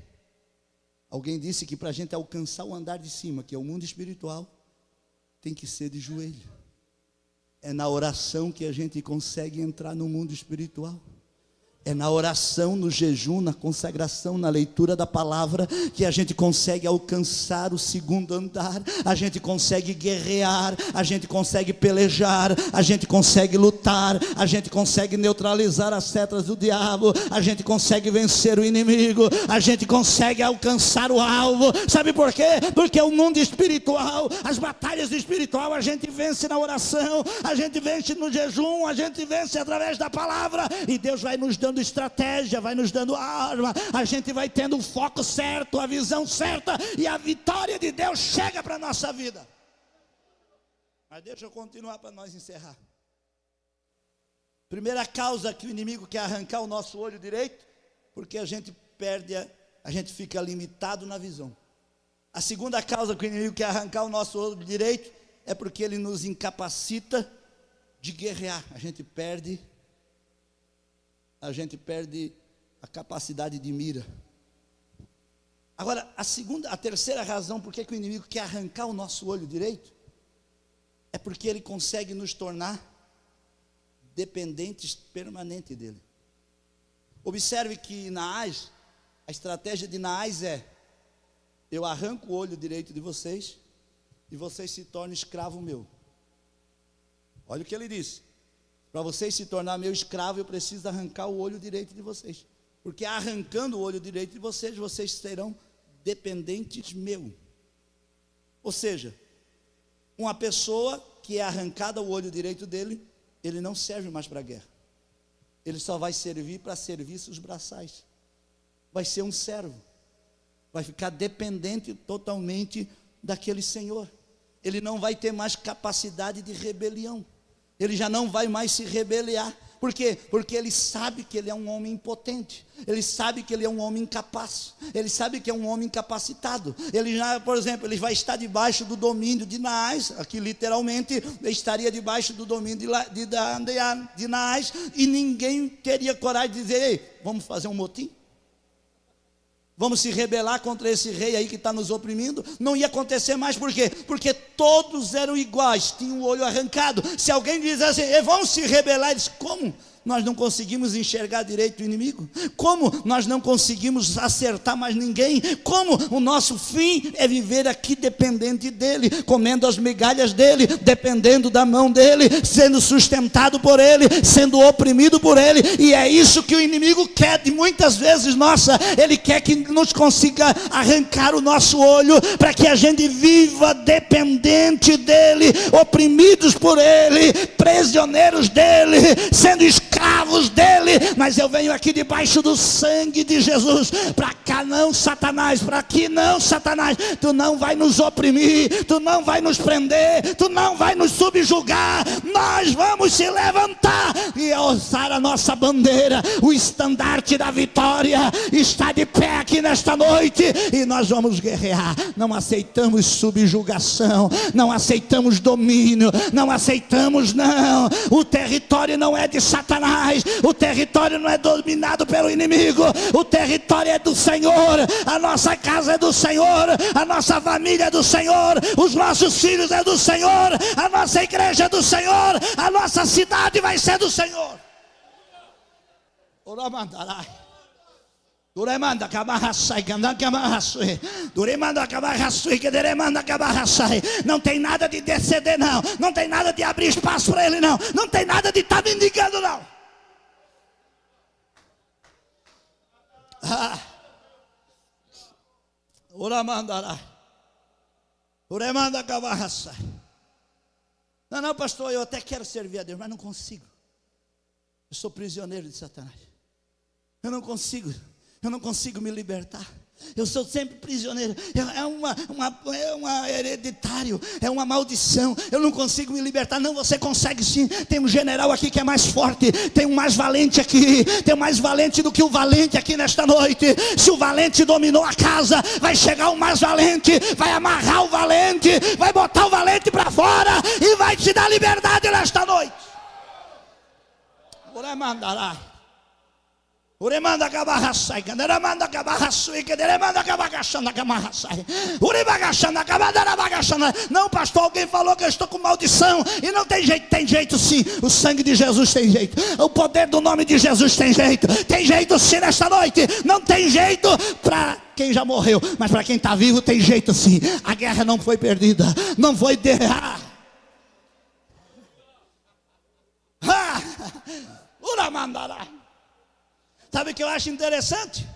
Alguém disse que para a gente alcançar o andar de cima, que é o mundo espiritual, tem que ser de joelho. É na oração que a gente consegue entrar no mundo espiritual. É na oração, no jejum, na consagração, na leitura da palavra, que a gente consegue alcançar o segundo andar, a gente consegue guerrear, a gente consegue pelejar, a gente consegue lutar, a gente consegue neutralizar as setas do diabo, a gente consegue vencer o inimigo, a gente consegue alcançar o alvo. Sabe por quê? Porque o mundo espiritual, as batalhas espirituais, a gente vence na oração, a gente vence no jejum, a gente vence através da palavra, e Deus vai nos dando estratégia, vai nos dando arma, a gente vai tendo o foco certo, a visão certa, e a vitória de Deus chega para a nossa vida. Mas deixa eu continuar para nós encerrar. Primeira causa que o inimigo quer arrancar o nosso olho direito, porque a gente fica limitado na visão. A segunda causa que o inimigo quer arrancar o nosso olho direito, é porque ele nos incapacita de guerrear. A gente perde a capacidade de mira. Agora, a terceira razão por que o inimigo quer arrancar o nosso olho direito, é porque ele consegue nos tornar dependentes permanentes dele. Observe que Naás, a estratégia de Naás é: eu arranco o olho direito de vocês, e vocês se tornam escravo meu. Olha o que ele disse: para vocês se tornar meu escravo, eu preciso arrancar o olho direito de vocês, porque arrancando o olho direito de vocês, vocês serão dependentes meu. Ou seja, uma pessoa que é arrancada o olho direito dele, ele não serve mais para a guerra, ele só vai servir para serviços braçais, vai ser um servo, vai ficar dependente totalmente daquele senhor. Ele não vai ter mais capacidade de rebelião, ele já não vai mais se rebeliar. Por quê? Porque ele sabe que ele é um homem impotente, ele sabe que ele é um homem incapaz, ele sabe que é um homem incapacitado. Ele já, por exemplo, ele vai estar debaixo do domínio de Naás, aqui literalmente, ele estaria debaixo do domínio de Naás, e ninguém teria coragem de dizer: ei, vamos fazer um motim? Vamos se rebelar contra esse rei aí que está nos oprimindo? Não ia acontecer mais. Por quê? Porque todos eram iguais, tinham o olho arrancado. Se alguém diz assim: vamos se rebelar, eles: como? Nós não conseguimos enxergar direito o inimigo? Como nós não conseguimos acertar mais ninguém? Como o nosso fim é viver aqui dependente dele, comendo as migalhas dele, dependendo da mão dele, sendo sustentado por ele, sendo oprimido por ele. E é isso que o inimigo quer. E muitas vezes, ele quer que nos consiga arrancar o nosso olho, para que a gente viva dependente dele, oprimidos por ele, prisioneiros dele, sendo escravos dele. Mas eu venho aqui debaixo do sangue de Jesus, para cá não, Satanás, para aqui não, Satanás, tu não vai nos oprimir, tu não vai nos prender, tu não vai nos subjugar. Nós vamos se levantar e alçar a nossa bandeira. O estandarte da vitória está de pé aqui nesta noite, e nós vamos guerrear. Não aceitamos subjugação, não aceitamos domínio, não aceitamos, não. O território não é de Satanás, o território não é dominado pelo inimigo, o território é do Senhor. A nossa casa é do Senhor, a nossa família é do Senhor, os nossos filhos é do Senhor, a nossa igreja é do Senhor, a nossa cidade vai ser do Senhor. Não tem nada de desceder, não. Não tem nada de abrir espaço para ele, não. Não tem nada de estar mendigando, não. Não, pastor, eu até quero servir a Deus, mas não consigo. Eu sou prisioneiro de Satanás. Eu não consigo me libertar. Eu sou sempre prisioneiro. É hereditário, é uma maldição. Eu não consigo me libertar. Não, você consegue sim. Tem um general aqui que é mais forte, tem um mais valente aqui, tem um mais valente do que o valente aqui nesta noite. Se o valente dominou a casa, vai chegar o mais valente, vai amarrar o valente, vai botar o valente para fora e vai te dar liberdade nesta noite. Uremanda cabarraçai, canderamanda cabarraçui, canderamanda cabagachanda camarraçai. Uribagachanda cabadarabagachanda. Não, pastor, alguém falou que eu estou com maldição. E não tem jeito sim. O sangue de Jesus tem jeito. O poder do nome de Jesus tem jeito. Tem jeito sim nesta noite. Não tem jeito para quem já morreu, mas para quem está vivo tem jeito sim. A guerra não foi perdida. Não foi Uramandará. Sabe o que eu acho interessante?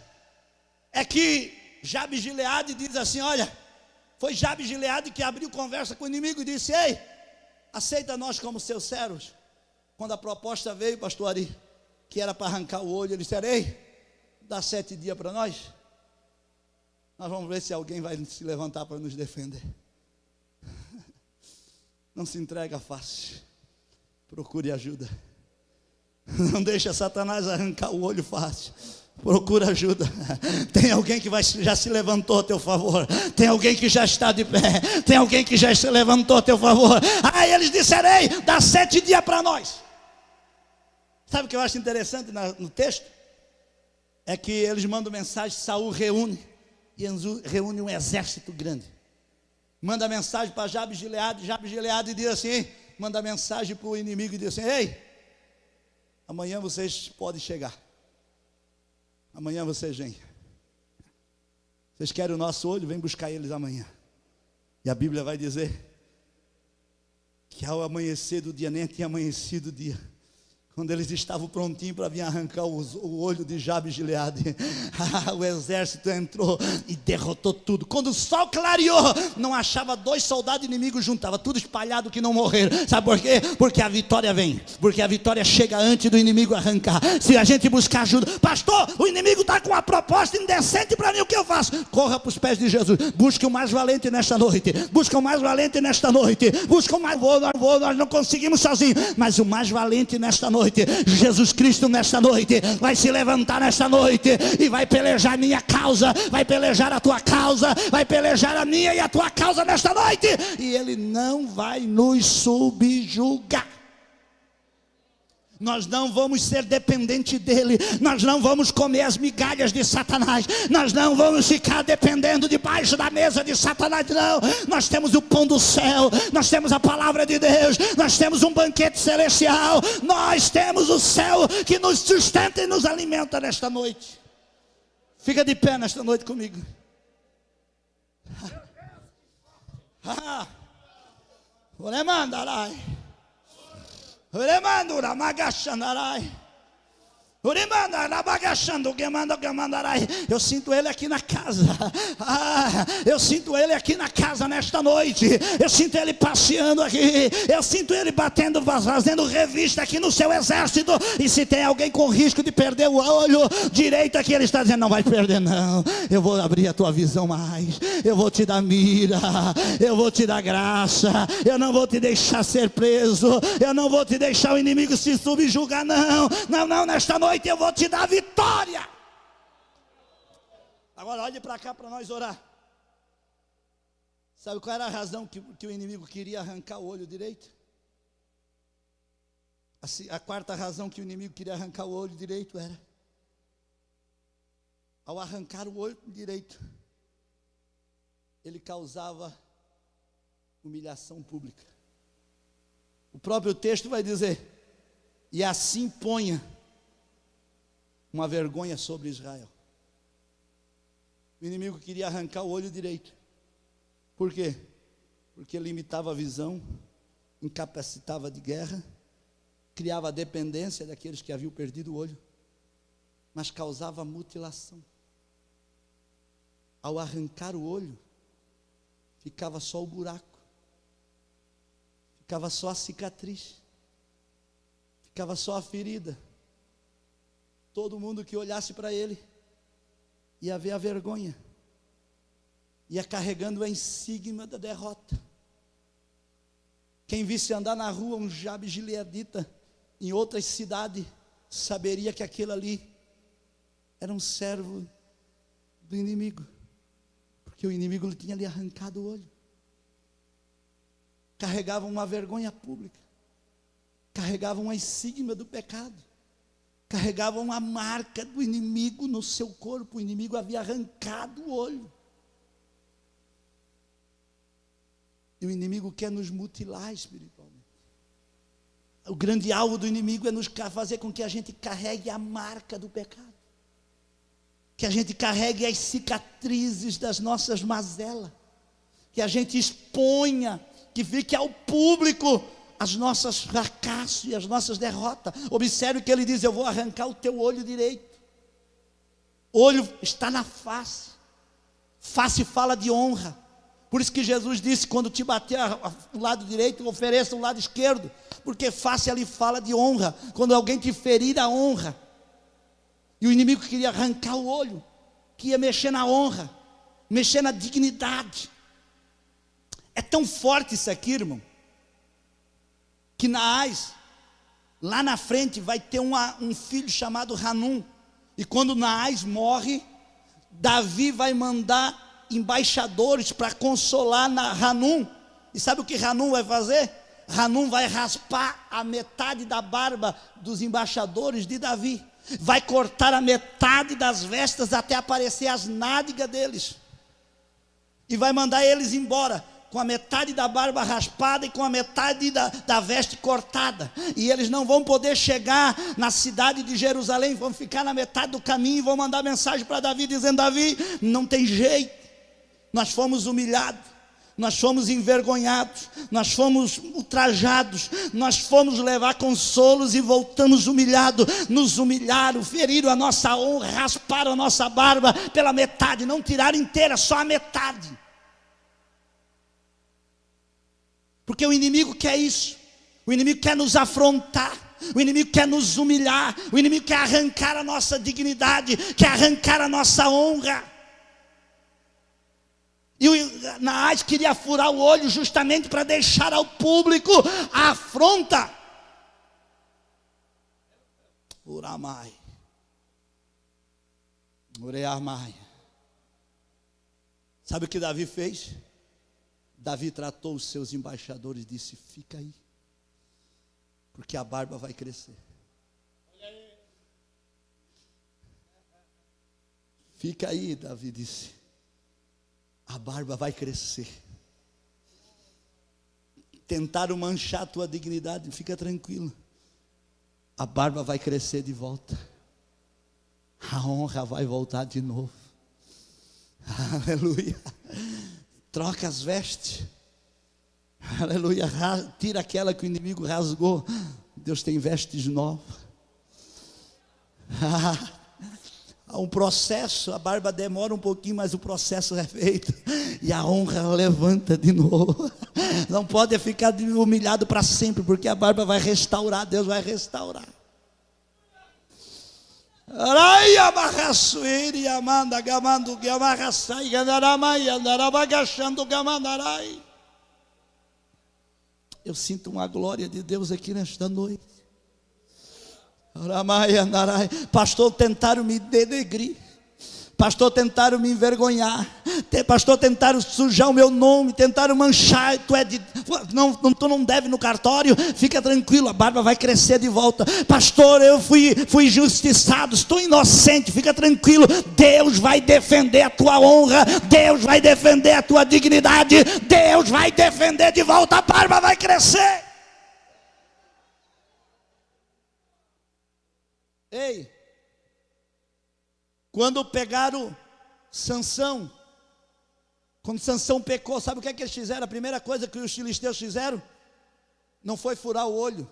É que Jabes de Gileade diz assim, olha, foi Jabes de Gileade que abriu conversa com o inimigo e disse, ei, aceita nós como seus servos. Quando a proposta veio, pastor Ari, que era para arrancar o olho, ele disse, ei, dá 7 dias para nós. Nós vamos ver se alguém vai se levantar para nos defender. Não se entrega fácil. Procure ajuda. Não deixa Satanás arrancar o olho fácil. Procura ajuda. Tem alguém que já se levantou a teu favor. Tem alguém que já está de pé. Tem alguém que já se levantou a teu favor. Aí eles disseram, ei, dá 7 dias para nós. Sabe o que eu acho interessante no texto? É que eles mandam mensagem, Saul reúne. E reúne um exército grande. Manda mensagem para Jabes de Gileade. Jabes de Gileade diz assim, manda mensagem para o inimigo e diz assim, ei, amanhã vocês podem chegar. Amanhã vocês vêm. Vocês querem o nosso olho? Vem buscar eles amanhã. E a Bíblia vai dizer que ao amanhecer do dia, nem tinha amanhecido o dia, quando eles estavam prontinhos para vir arrancar o olho de Jabes de Gileade, o exército entrou e derrotou tudo. Quando o sol clareou, não achava 2 soldados inimigos juntos, estava tudo espalhado que não morreram. Sabe por quê? Porque a vitória vem, porque a vitória chega antes do inimigo arrancar. Se a gente buscar ajuda, pastor, o inimigo está com uma proposta indecente para mim, o que eu faço? Corra para os pés de Jesus, busque o mais valente nesta noite, busca o mais valente nesta noite, busca o mais nós não conseguimos sozinhos, mas o mais valente nesta noite, Jesus Cristo nesta noite, vai se levantar nesta noite, e vai pelejar a minha causa, vai pelejar a tua causa, vai pelejar a minha e a tua causa nesta noite, e Ele não vai nos subjugar. Nós não vamos ser dependentes dele. Nós não vamos comer as migalhas de Satanás. Nós não vamos ficar dependendo debaixo da mesa de Satanás, não. Nós temos o pão do céu. Nós temos a palavra de Deus. Nós temos um banquete celestial. Nós temos o céu que nos sustenta e nos alimenta nesta noite. Fica de pé nesta noite comigo. Oremandarai. Uremandura magachandarai. Eu sinto Ele aqui na casa. Eu sinto Ele aqui na casa nesta noite. Eu sinto Ele passeando aqui. Eu sinto Ele batendo, fazendo revista aqui no seu exército. E se tem alguém com risco de perder o olho direito aqui, Ele está dizendo, não vai perder não. Eu vou abrir a tua visão mais. Eu vou te dar mira. Eu vou te dar graça. Eu não vou te deixar ser preso. Eu não vou te deixar o inimigo se subjugar, não. Não, nesta noite eu vou te dar vitória. Agora olhe para cá para nós orar. Sabe qual era a razão que o inimigo queria arrancar o olho direito? A quarta razão que o inimigo queria arrancar o olho direito era, ao arrancar o olho direito, ele causava humilhação pública. O próprio texto vai dizer, e assim ponha uma vergonha sobre Israel. O inimigo queria arrancar o olho direito. Por quê? Porque limitava a visão, incapacitava de guerra, criava dependência daqueles que haviam perdido o olho, mas causava mutilação. Ao arrancar o olho, ficava só o buraco, ficava só a cicatriz, ficava só a ferida. Todo mundo que olhasse para ele ia ver a vergonha, ia carregando a insígnia da derrota. Quem visse andar na rua um Jabes gileadita em outra cidade, saberia que aquele ali era um servo do inimigo, porque o inimigo lhe tinha lhe arrancado o olho. Carregava uma vergonha pública, carregava uma insígnia do pecado, carregavam uma marca do inimigo no seu corpo. O inimigo havia arrancado o olho. E o inimigo quer nos mutilar espiritualmente. O grande alvo do inimigo é nos fazer com que a gente carregue a marca do pecado, que a gente carregue as cicatrizes das nossas mazelas, que a gente exponha, que fique ao público as nossas fracassos e as nossas derrotas. Observe que ele diz: eu vou arrancar o teu olho direito. Olho está na face. Face fala de honra. Por isso que Jesus disse: quando te bater o lado direito, ofereça o lado esquerdo, porque face ali fala de honra. Quando alguém te ferir, a honra. E o inimigo queria arrancar o olho, que ia mexer na honra, mexer na dignidade. É tão forte isso aqui, irmão, que Naás, lá na frente, vai ter um filho chamado Hanum. E quando Naás morre, Davi vai mandar embaixadores para consolar Hanum. E sabe o que Hanum vai fazer? Hanum vai raspar a metade da barba dos embaixadores de Davi, vai cortar a metade das vestes até aparecer as nádegas deles, e vai mandar eles embora com a metade da barba raspada e com a metade da veste cortada. E eles não vão poder chegar na cidade de Jerusalém, vão ficar na metade do caminho e vão mandar mensagem para Davi, dizendo: Davi, não tem jeito, nós fomos humilhados, nós fomos envergonhados, nós fomos ultrajados, nós fomos levar consolos e voltamos humilhados. Nos humilharam, feriram a nossa honra, rasparam a nossa barba pela metade, não tiraram inteira, só a metade. Porque o inimigo quer isso. O inimigo quer nos afrontar, o inimigo quer nos humilhar, o inimigo quer arrancar a nossa dignidade, quer arrancar a nossa honra. E o Naás queria furar o olho justamente para deixar ao público a afronta. Uramai, Ureamai. Sabe o que Davi fez? Davi tratou os seus embaixadores e disse: fica aí, porque a barba vai crescer. Fica aí, Davi disse, a barba vai crescer. Tentaram manchar a tua dignidade, fica tranquilo, a barba vai crescer de volta, a honra vai voltar de novo. Aleluia. Troca as vestes, aleluia, tira aquela que o inimigo rasgou. Deus tem vestes novas. Há um processo, a barba demora um pouquinho, mas o processo é feito, e a honra levanta de novo. Não pode ficar humilhado para sempre, porque a barba vai restaurar, Deus vai restaurar. Eu sinto uma glória de Deus aqui nesta noite. Pastor, tentaram me denegrir, pastor, tentaram me envergonhar, pastor, tentaram sujar o meu nome, tentaram manchar. Tu não deve no cartório, fica tranquilo, a barba vai crescer de volta. Pastor, eu fui injustiçado, estou inocente, fica tranquilo, Deus vai defender a tua honra, Deus vai defender a tua dignidade, Deus vai defender de volta, a barba vai crescer. Ei, quando pegaram Sansão, quando Sansão pecou, sabe o que é que eles fizeram? A primeira coisa que os filisteus fizeram não foi furar o olho,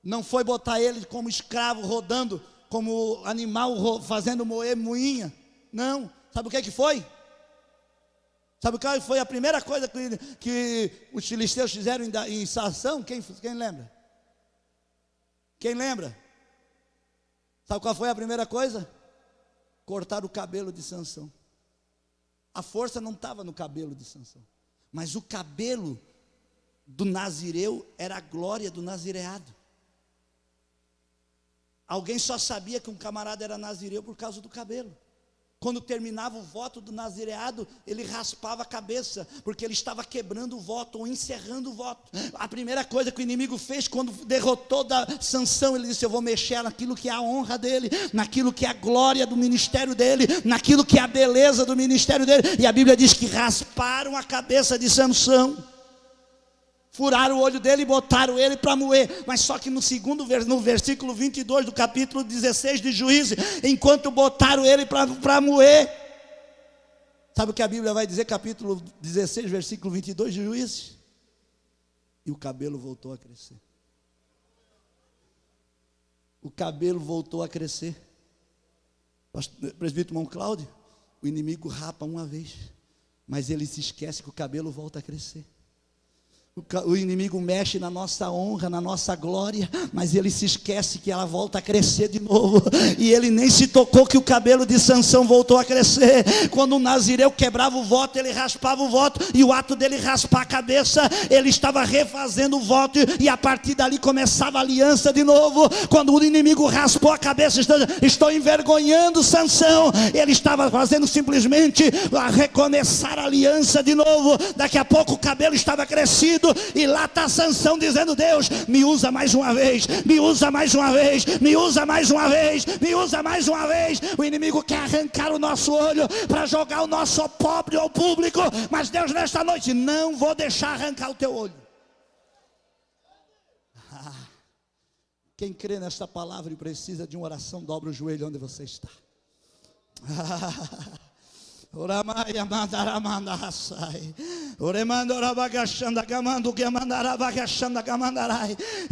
não foi botar ele como escravo rodando, como animal fazendo moinha. Não, sabe o que é que foi? Sabe o que foi a primeira coisa que os filisteus fizeram em Sansão? Quem lembra? Quem lembra? Sabe qual foi a primeira coisa? Cortar o cabelo de Sansão. A força não estava no cabelo de Sansão, mas o cabelo do nazireu era a glória do nazireado. Alguém só sabia que um camarada era nazireu por causa do cabelo. Quando terminava o voto do nazireado, ele raspava a cabeça, porque ele estava quebrando o voto, ou encerrando o voto. A primeira coisa que o inimigo fez, quando derrotou Sansão, ele disse: eu vou mexer naquilo que é a honra dele, naquilo que é a glória do ministério dele, naquilo que é a beleza do ministério dele. E a Bíblia diz que rasparam a cabeça de Sansão, furaram o olho dele e botaram ele para moer. Mas só que no versículo 22 do capítulo 16 de Juízes, enquanto botaram ele para moer, sabe o que a Bíblia vai dizer? Capítulo 16, versículo 22 de Juízes: e o cabelo voltou a crescer. O cabelo voltou a crescer. Presbítero irmão Cláudio, o inimigo rapa uma vez, mas ele se esquece que o cabelo volta a crescer. O inimigo mexe na nossa honra, na nossa glória, mas ele se esquece que ela volta a crescer de novo. E ele nem se tocou que o cabelo de Sansão voltou a crescer. Quando o nazireu quebrava o voto, ele raspava o voto, e o ato dele raspar a cabeça, ele estava refazendo o voto, e a partir dali começava a aliança de novo. Quando o inimigo raspou a cabeça, estou envergonhando Sansão, ele estava fazendo simplesmente a recomeçar a aliança de novo. Daqui a pouco o cabelo estava crescido, e lá está Sansão dizendo: Deus, me usa mais uma vez, me usa mais uma vez, me usa mais uma vez, me usa mais uma vez. O inimigo quer arrancar o nosso olho para jogar o nosso pobre ao público, mas Deus, nesta noite, não vou deixar arrancar o teu olho. Quem crê nesta palavra e precisa de uma oração, dobra o joelho onde você está.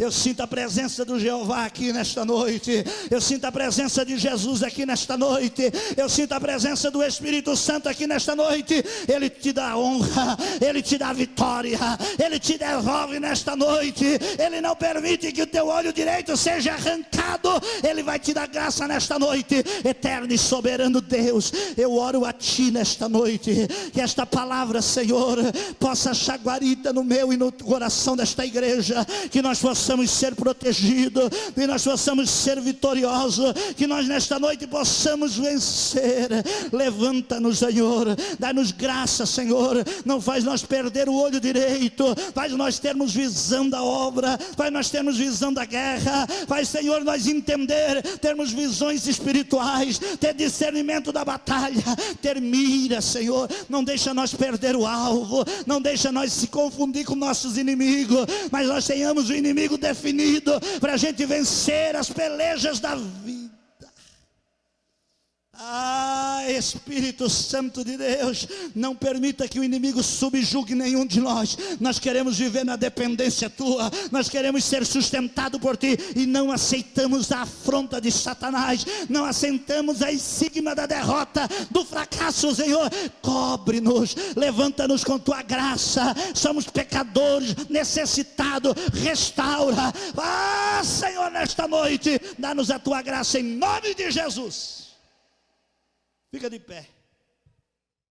Eu sinto a presença do Jeová aqui nesta noite. Eu sinto a presença de Jesus aqui nesta noite. Eu sinto a presença do Espírito Santo aqui nesta noite. Ele te dá honra, Ele te dá vitória, Ele te devolve nesta noite. Ele não permite que o teu olho direito seja arrancado. Ele vai te dar graça nesta noite. Eterno e soberano Deus, eu oro a Ti nesta noite, que esta palavra, Senhor, possa achar guarida no meu e no coração desta igreja, que nós possamos ser protegidos, que nós possamos ser vitoriosos, que nós nesta noite possamos vencer. Levanta-nos, Senhor, dá-nos graça, Senhor, não faz nós perder o olho direito, faz nós termos visão da obra, faz nós termos visão da guerra, faz, Senhor, nós entender, termos visões espirituais, ter discernimento da batalha, ter mira, Senhor, não deixa nós perder o alvo, não deixa nós se confundir com nossos inimigos, mas nós tenhamos o inimigo definido, para a gente vencer as pelejas da vida. Espírito Santo de Deus, não permita que o inimigo subjugue nenhum de nós. Nós queremos viver na dependência Tua, nós queremos ser sustentados por Ti, e não aceitamos a afronta de Satanás, não aceitamos a insígnia da derrota, do fracasso. Senhor, cobre-nos, levanta-nos com Tua graça, somos pecadores, necessitados, restaura. Senhor, nesta noite, dá-nos a Tua graça em nome de Jesus. Fica de pé.